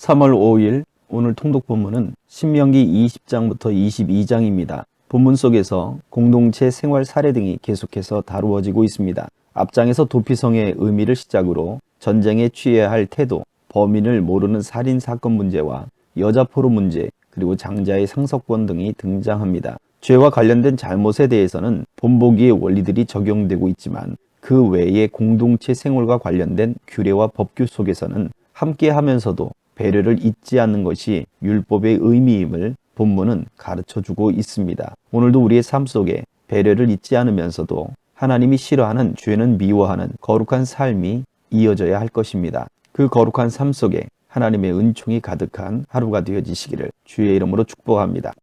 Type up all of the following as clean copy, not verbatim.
3월 5일 오늘 통독 본문은 신명기 20장부터 22장입니다. 본문 속에서 공동체 생활 사례 등이 계속해서 다루어지고 있습니다. 앞장에서 도피성의 의미를 시작으로 전쟁에 취해야 할 태도, 범인을 모르는 살인 사건 문제와 여자 포로 문제, 그리고 장자의 상속권 등이 등장합니다. 죄와 관련된 잘못에 대해서는 본보기의 원리들이 적용되고 있지만 그 외의 공동체 생활과 관련된 규례와 법규 속에서는 함께 하면서도 배려를 잊지 않는 것이 율법의 의미임을 본문은 가르쳐주고 있습니다. 오늘도 우리의 삶 속에 배려를 잊지 않으면서도 하나님이 싫어하는 죄는 미워하는 거룩한 삶이 이어져야 할 것입니다. 그 거룩한 삶 속에 하나님의 은총이 가득한 하루가 되어지시기를 주의 이름으로 축복합니다.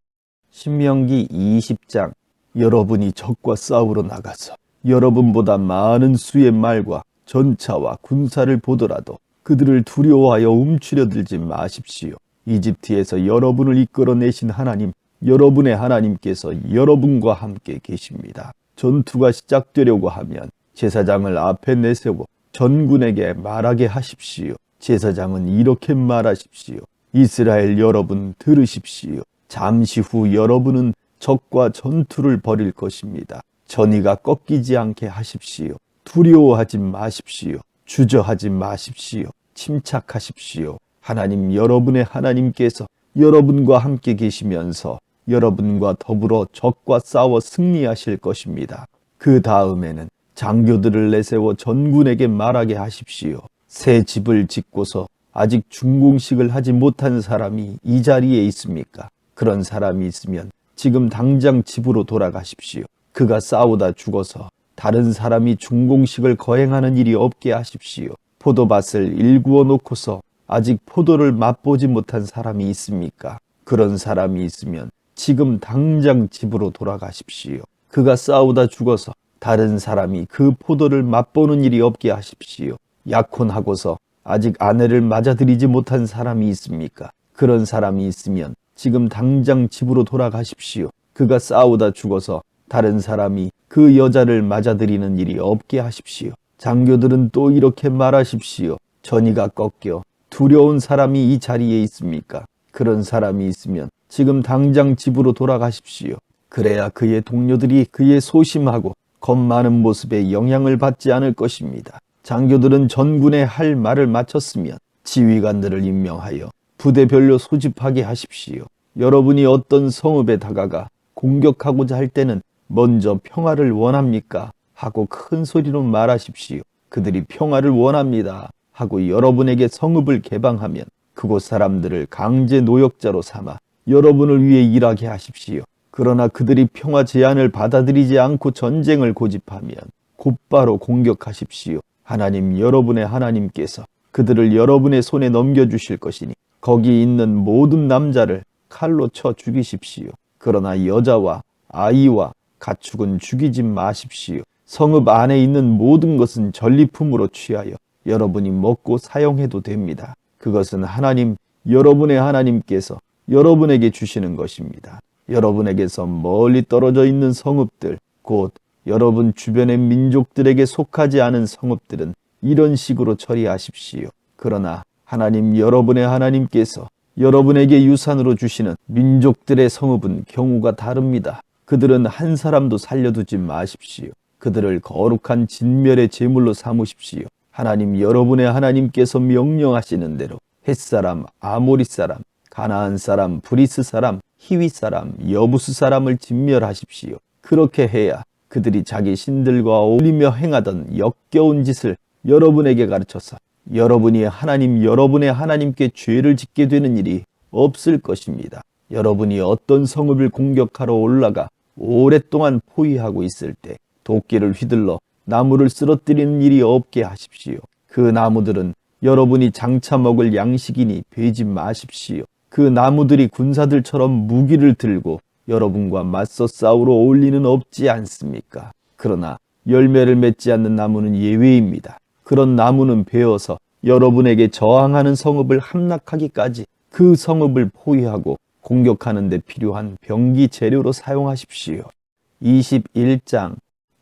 신명기 20장 여러분이 적과 싸우러 나가서 여러분보다 많은 수의 말과 전차와 군사를 보더라도 그들을 두려워하여 움츠려들지 마십시오. 이집트에서 여러분을 이끌어내신 하나님, 여러분의 하나님께서 여러분과 함께 계십니다. 전투가 시작되려고 하면 제사장을 앞에 내세워 전군에게 말하게 하십시오. 제사장은 이렇게 말하십시오. 이스라엘 여러분 들으십시오. 잠시 후 여러분은 적과 전투를 벌일 것입니다. 전의가 꺾이지 않게 하십시오. 두려워하지 마십시오. 주저하지 마십시오. 침착하십시오. 하나님 여러분의 하나님께서 여러분과 함께 계시면서 여러분과 더불어 적과 싸워 승리하실 것입니다. 그 다음에는 장교들을 내세워 전군에게 말하게 하십시오. 새 집을 짓고서 아직 준공식을 하지 못한 사람이 이 자리에 있습니까? 그런 사람이 있으면 지금 당장 집으로 돌아가십시오. 그가 싸우다 죽어서 다른 사람이 준공식을 거행하는 일이 없게 하십시오. 포도밭을 일구어 놓고서 아직 포도를 맛보지 못한 사람이 있습니까? 그런 사람이 있으면 지금 당장 집으로 돌아가십시오. 그가 싸우다 죽어서 다른 사람이 그 포도를 맛보는 일이 없게 하십시오. 약혼하고서 아직 아내를 맞아들이지 못한 사람이 있습니까? 그런 사람이 있으면 지금 당장 집으로 돌아가십시오. 그가 싸우다 죽어서 다른 사람이 그 여자를 맞아들이는 일이 없게 하십시오. 장교들은 또 이렇게 말하십시오. 전의가 꺾여 두려운 사람이 이 자리에 있습니까? 그런 사람이 있으면 지금 당장 집으로 돌아가십시오. 그래야 그의 동료들이 그의 소심하고 겁 많은 모습에 영향을 받지 않을 것입니다. 장교들은 전군에 할 말을 마쳤으면 지휘관들을 임명하여 부대별로 소집하게 하십시오. 여러분이 어떤 성읍에 다가가 공격하고자 할 때는 먼저 평화를 원합니까? 하고 큰 소리로 말하십시오. 그들이 평화를 원합니다 하고 여러분에게 성읍을 개방하면 그곳 사람들을 강제 노역자로 삼아 여러분을 위해 일하게 하십시오. 그러나 그들이 평화 제안을 받아들이지 않고 전쟁을 고집하면 곧바로 공격하십시오. 하나님 여러분의 하나님께서 그들을 여러분의 손에 넘겨주실 것이니 거기 있는 모든 남자를 칼로 쳐 죽이십시오. 그러나 여자와 아이와 가축은 죽이지 마십시오. 성읍 안에 있는 모든 것은 전리품으로 취하여 여러분이 먹고 사용해도 됩니다. 그것은 하나님 여러분의 하나님께서 여러분에게 주시는 것입니다. 여러분에게서 멀리 떨어져 있는 성읍들, 곧 여러분 주변의 민족들에게 속하지 않은 성읍들은 이런 식으로 처리하십시오. 그러나 하나님 여러분의 하나님께서 여러분에게 유산으로 주시는 민족들의 성읍은 경우가 다릅니다. 그들은 한 사람도 살려두지 마십시오. 그들을 거룩한 진멸의 제물로 삼으십시오. 하나님 여러분의 하나님께서 명령하시는 대로 헷사람, 아모리 사람, 가나안 사람, 브리스 사람, 히위 사람, 여부스 사람을 진멸하십시오. 그렇게 해야 그들이 자기 신들과 어울리며 행하던 역겨운 짓을 여러분에게 가르쳐서 여러분이 하나님 여러분의 하나님께 죄를 짓게 되는 일이 없을 것입니다. 여러분이 어떤 성읍을 공격하러 올라가 오랫동안 포위하고 있을 때 도끼를 휘둘러 나무를 쓰러뜨리는 일이 없게 하십시오. 그 나무들은 여러분이 장차 먹을 양식이니 베지 마십시오. 그 나무들이 군사들처럼 무기를 들고 여러분과 맞서 싸우러 올 리는 없지 않습니까? 그러나 열매를 맺지 않는 나무는 예외입니다. 그런 나무는 베어서 여러분에게 저항하는 성읍을 함락하기까지 그 성읍을 포위하고 공격하는 데 필요한 병기 재료로 사용하십시오. 21장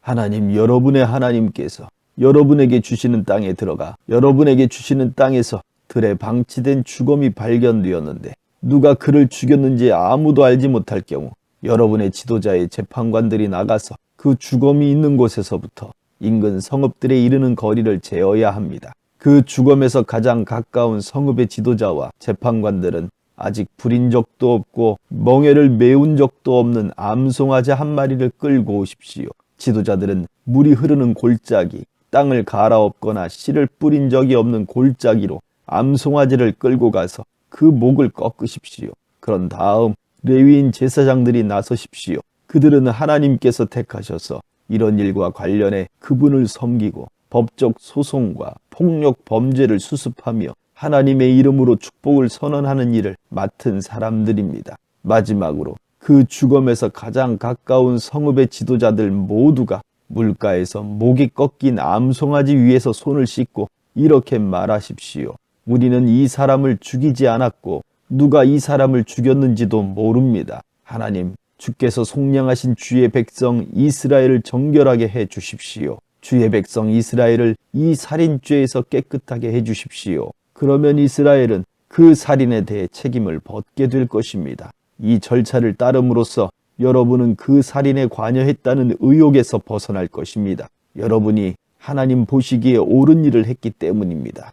하나님 여러분의 하나님께서 여러분에게 주시는 땅에 들어가 여러분에게 주시는 땅에서 들에 방치된 주검이 발견되었는데 누가 그를 죽였는지 아무도 알지 못할 경우 여러분의 지도자의 재판관들이 나가서 그 주검이 있는 곳에서부터 인근 성읍들에 이르는 거리를 재어야 합니다. 그 주검에서 가장 가까운 성읍의 지도자와 재판관들은 아직 부린 적도 없고 멍에를 메운 적도 없는 암송아지 한 마리를 끌고 오십시오. 지도자들은 물이 흐르는 골짜기, 땅을 갈아엎거나 씨를 뿌린 적이 없는 골짜기로 암송아지를 끌고 가서 그 목을 꺾으십시오. 그런 다음 레위인 제사장들이 나서십시오. 그들은 하나님께서 택하셔서 이런 일과 관련해 그분을 섬기고 법적 소송과 폭력 범죄를 수습하며 하나님의 이름으로 축복을 선언하는 일을 맡은 사람들입니다. 마지막으로 그 주검에서 가장 가까운 성읍의 지도자들 모두가 물가에서 목이 꺾인 암송아지 위에서 손을 씻고 이렇게 말하십시오. 우리는 이 사람을 죽이지 않았고 누가 이 사람을 죽였는지도 모릅니다. 하나님, 주께서 속량하신 주의 백성 이스라엘을 정결하게 해 주십시오. 주의 백성 이스라엘을 이 살인죄에서 깨끗하게 해 주십시오. 그러면 이스라엘은 그 살인에 대해 책임을 벗게 될 것입니다. 이 절차를 따름으로써 여러분은 그 살인에 관여했다는 의혹에서 벗어날 것입니다. 여러분이 하나님 보시기에 옳은 일을 했기 때문입니다.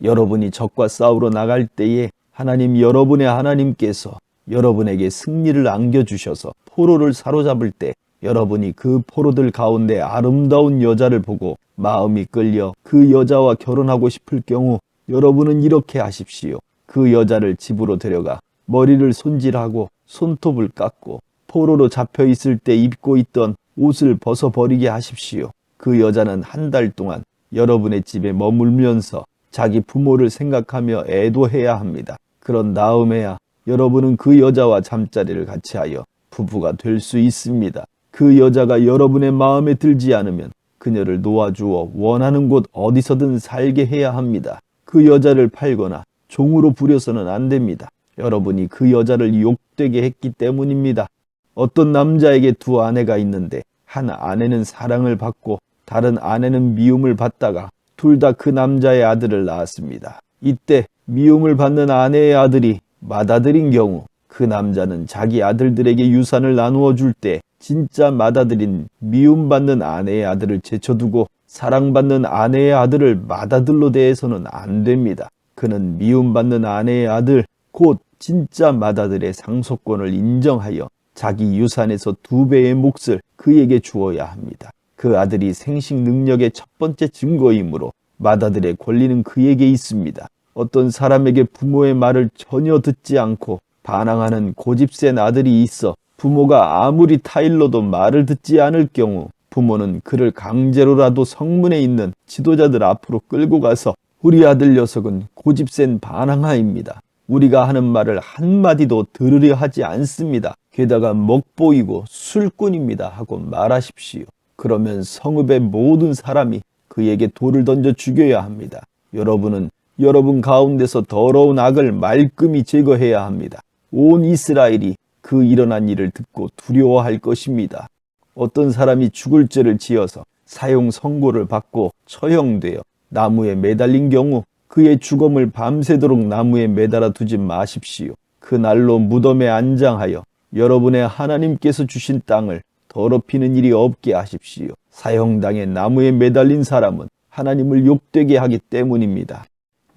여러분이 적과 싸우러 나갈 때에 하나님 여러분의 하나님께서 여러분에게 승리를 안겨주셔서 포로를 사로잡을 때 여러분이 그 포로들 가운데 아름다운 여자를 보고 마음이 끌려 그 여자와 결혼하고 싶을 경우 여러분은 이렇게 하십시오. 그 여자를 집으로 데려가 머리를 손질하고 손톱을 깎고 포로로 잡혀 있을 때 입고 있던 옷을 벗어버리게 하십시오. 그 여자는 한 달 동안 여러분의 집에 머물면서 자기 부모를 생각하며 애도해야 합니다. 그런 다음에야 여러분은 그 여자와 잠자리를 같이 하여 부부가 될 수 있습니다. 그 여자가 여러분의 마음에 들지 않으면 그녀를 놓아주어 원하는 곳 어디서든 살게 해야 합니다. 그 여자를 팔거나 종으로 부려서는 안 됩니다. 여러분이 그 여자를 욕되게 했기 때문입니다. 어떤 남자에게 두 아내가 있는데 한 아내는 사랑을 받고 다른 아내는 미움을 받다가 둘 다 그 남자의 아들을 낳았습니다. 이때 미움을 받는 아내의 아들이 맏아들인 경우 그 남자는 자기 아들들에게 유산을 나누어 줄 때 진짜 맏아들인 미움받는 아내의 아들을 제쳐두고 사랑받는 아내의 아들을 맏아들로 대해서는 안 됩니다. 그는 미움받는 아내의 아들, 곧 진짜 맏아들의 상속권을 인정하여 자기 유산에서 2배의 몫을 그에게 주어야 합니다. 그 아들이 생식 능력의 첫 번째 증거이므로 맏아들의 권리는 그에게 있습니다. 어떤 사람에게 부모의 말을 전혀 듣지 않고 반항하는 고집센 아들이 있어 부모가 아무리 타일러도 말을 듣지 않을 경우 부모는 그를 강제로라도 성문에 있는 지도자들 앞으로 끌고 가서 우리 아들 녀석은 고집센 반항아입니다. 우리가 하는 말을 한마디도 들으려 하지 않습니다. 게다가 먹보이고 술꾼입니다 하고 말하십시오. 그러면 성읍의 모든 사람이 그에게 돌을 던져 죽여야 합니다. 여러분은 여러분 가운데서 더러운 악을 말끔히 제거해야 합니다. 온 이스라엘이 그 일어난 일을 듣고 두려워할 것입니다. 어떤 사람이 죽을 죄를 지어서 사형 선고를 받고 처형되어 나무에 매달린 경우 그의 주검을 밤새도록 나무에 매달아 두지 마십시오. 그 날로 무덤에 안장하여 여러분의 하나님께서 주신 땅을 더럽히는 일이 없게 하십시오. 사형당해 나무에 매달린 사람은 하나님을 욕되게 하기 때문입니다.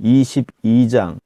22장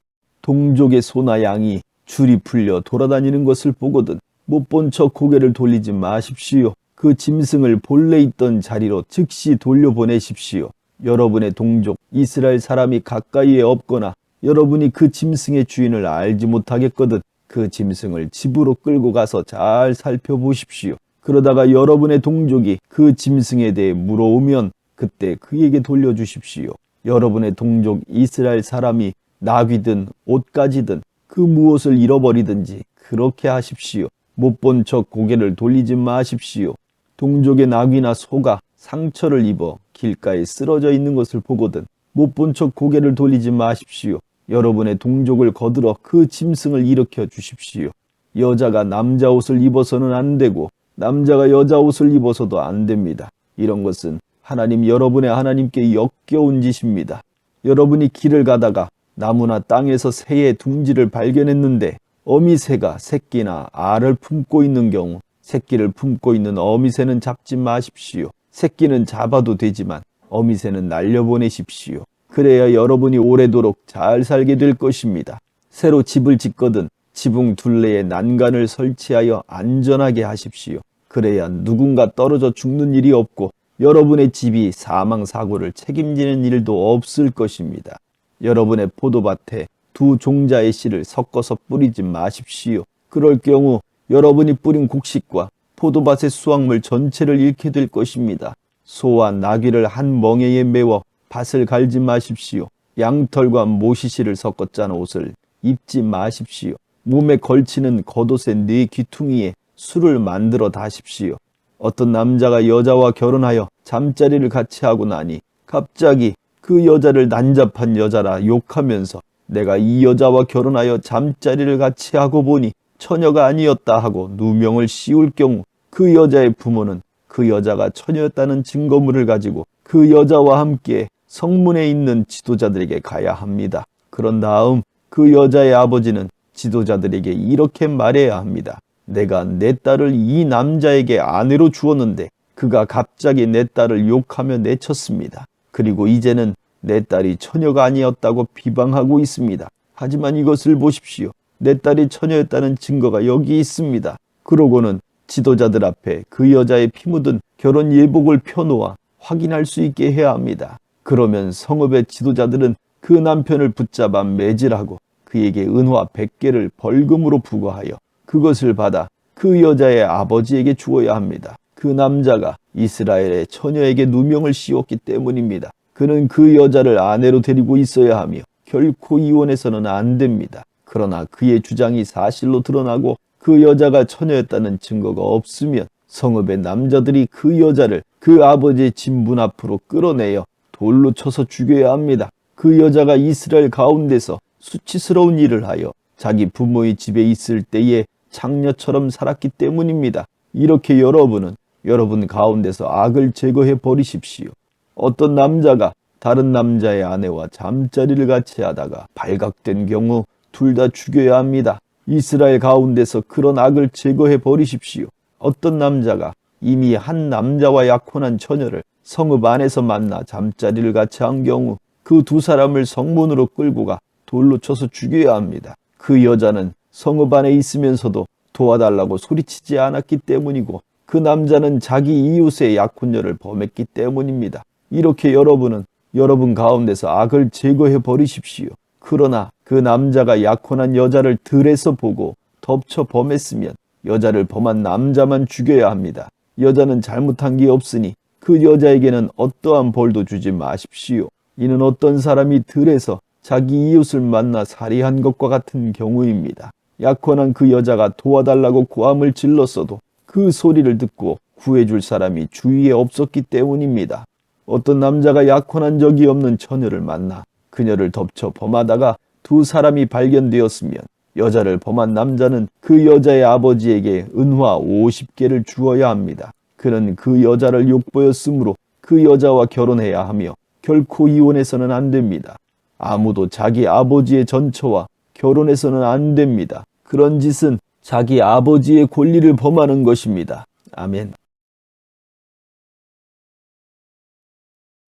동족의 소나 양이 줄이 풀려 돌아다니는 것을 보거든 못 본 척 고개를 돌리지 마십시오. 그 짐승을 본래 있던 자리로 즉시 돌려보내십시오. 여러분의 동족 이스라엘 사람이 가까이에 없거나 여러분이 그 짐승의 주인을 알지 못하겠거든 그 짐승을 집으로 끌고 가서 잘 살펴보십시오. 그러다가 여러분의 동족이 그 짐승에 대해 물어오면 그때 그에게 돌려주십시오. 여러분의 동족 이스라엘 사람이 나귀든 옷가지든 그 무엇을 잃어버리든지 그렇게 하십시오. 못 본 척 고개를 돌리지 마십시오. 동족의 나귀나 소가 상처를 입어 길가에 쓰러져 있는 것을 보거든 못 본 척 고개를 돌리지 마십시오. 여러분의 동족을 거들어 그 짐승을 일으켜 주십시오. 여자가 남자 옷을 입어서는 안 되고 남자가 여자 옷을 입어서도 안 됩니다. 이런 것은 하나님 여러분의 하나님께 역겨운 짓입니다. 여러분이 길을 가다가 나무나 땅에서 새의 둥지를 발견했는데 어미새가 새끼나 알을 품고 있는 경우 새끼를 품고 있는 어미새는 잡지 마십시오. 새끼는 잡아도 되지만 어미새는 날려보내십시오. 그래야 여러분이 오래도록 잘 살게 될 것입니다. 새로 집을 짓거든 지붕 둘레에 난간을 설치하여 안전하게 하십시오. 그래야 누군가 떨어져 죽는 일이 없고 여러분의 집이 사망사고를 책임지는 일도 없을 것입니다. 여러분의 포도밭에 두 종자의 씨를 섞어서 뿌리지 마십시오. 그럴 경우 여러분이 뿌린 곡식과 포도밭의 수확물 전체를 잃게 될 것입니다. 소와 나귀를 한 멍에에 메워 밭을 갈지 마십시오. 양털과 모시시를 섞어 짠 옷을 입지 마십시오. 몸에 걸치는 겉옷의 네 귀퉁이에 술을 만들어 다십시오. 어떤 남자가 여자와 결혼하여 잠자리를 같이 하고 나니 갑자기 그 여자를 난잡한 여자라 욕하면서 내가 이 여자와 결혼하여 잠자리를 같이 하고 보니 처녀가 아니었다 하고 누명을 씌울 경우 그 여자의 부모는 그 여자가 처녀였다는 증거물을 가지고 그 여자와 함께 성문에 있는 지도자들에게 가야 합니다. 그런 다음 그 여자의 아버지는 지도자들에게 이렇게 말해야 합니다. 내가 내 딸을 이 남자에게 아내로 주었는데 그가 갑자기 내 딸을 욕하며 내쳤습니다. 그리고 이제는 내 딸이 처녀가 아니었다고 비방하고 있습니다. 하지만 이것을 보십시오. 내 딸이 처녀였다는 증거가 여기 있습니다. 그러고는 지도자들 앞에 그 여자의 피 묻은 결혼 예복을 펴놓아 확인할 수 있게 해야 합니다. 그러면 성읍의 지도자들은 그 남편을 붙잡아 매질하고 그에게 은화 100개를 벌금으로 부과하여 그것을 받아 그 여자의 아버지에게 주어야 합니다. 그 남자가 이스라엘의 처녀에게 누명을 씌웠기 때문입니다. 그는 그 여자를 아내로 데리고 있어야 하며 결코 이혼해서는 안 됩니다. 그러나 그의 주장이 사실로 드러나고 그 여자가 처녀였다는 증거가 없으면 성읍의 남자들이 그 여자를 그 아버지의 집 문 앞으로 끌어내어 돌로 쳐서 죽여야 합니다. 그 여자가 이스라엘 가운데서 수치스러운 일을 하여 자기 부모의 집에 있을 때에 장녀처럼 살았기 때문입니다. 이렇게 여러분은 여러분 가운데서 악을 제거해 버리십시오. 어떤 남자가 다른 남자의 아내와 잠자리를 같이 하다가 발각된 경우 둘 다 죽여야 합니다. 이스라엘 가운데서 그런 악을 제거해 버리십시오. 어떤 남자가 이미 한 남자와 약혼한 처녀를 성읍 안에서 만나 잠자리를 같이 한 경우 그 두 사람을 성문으로 끌고 가 돌로 쳐서 죽여야 합니다. 그 여자는 성읍 안에 있으면서도 도와달라고 소리치지 않았기 때문이고 그 남자는 자기 이웃의 약혼녀를 범했기 때문입니다. 이렇게 여러분은 여러분 가운데서 악을 제거해 버리십시오. 그러나 그 남자가 약혼한 여자를 들에서 보고 덮쳐 범했으면 여자를 범한 남자만 죽여야 합니다. 여자는 잘못한 게 없으니 그 여자에게는 어떠한 벌도 주지 마십시오. 이는 어떤 사람이 들에서 자기 이웃을 만나 살해한 것과 같은 경우입니다. 약혼한 그 여자가 도와달라고 고함을 질렀어도 그 소리를 듣고 구해줄 사람이 주위에 없었기 때문입니다. 어떤 남자가 약혼한 적이 없는 처녀를 만나 그녀를 덮쳐 범하다가 두 사람이 발견되었으면 여자를 범한 남자는 그 여자의 아버지에게 은화 50개를 주어야 합니다. 그는 그 여자를 욕보였으므로 그 여자와 결혼해야 하며 결코 이혼해서는 안 됩니다. 아무도 자기 아버지의 전처와 결혼해서는 안 됩니다. 그런 짓은 자기 아버지의 권리를 범하는 것입니다. 아멘.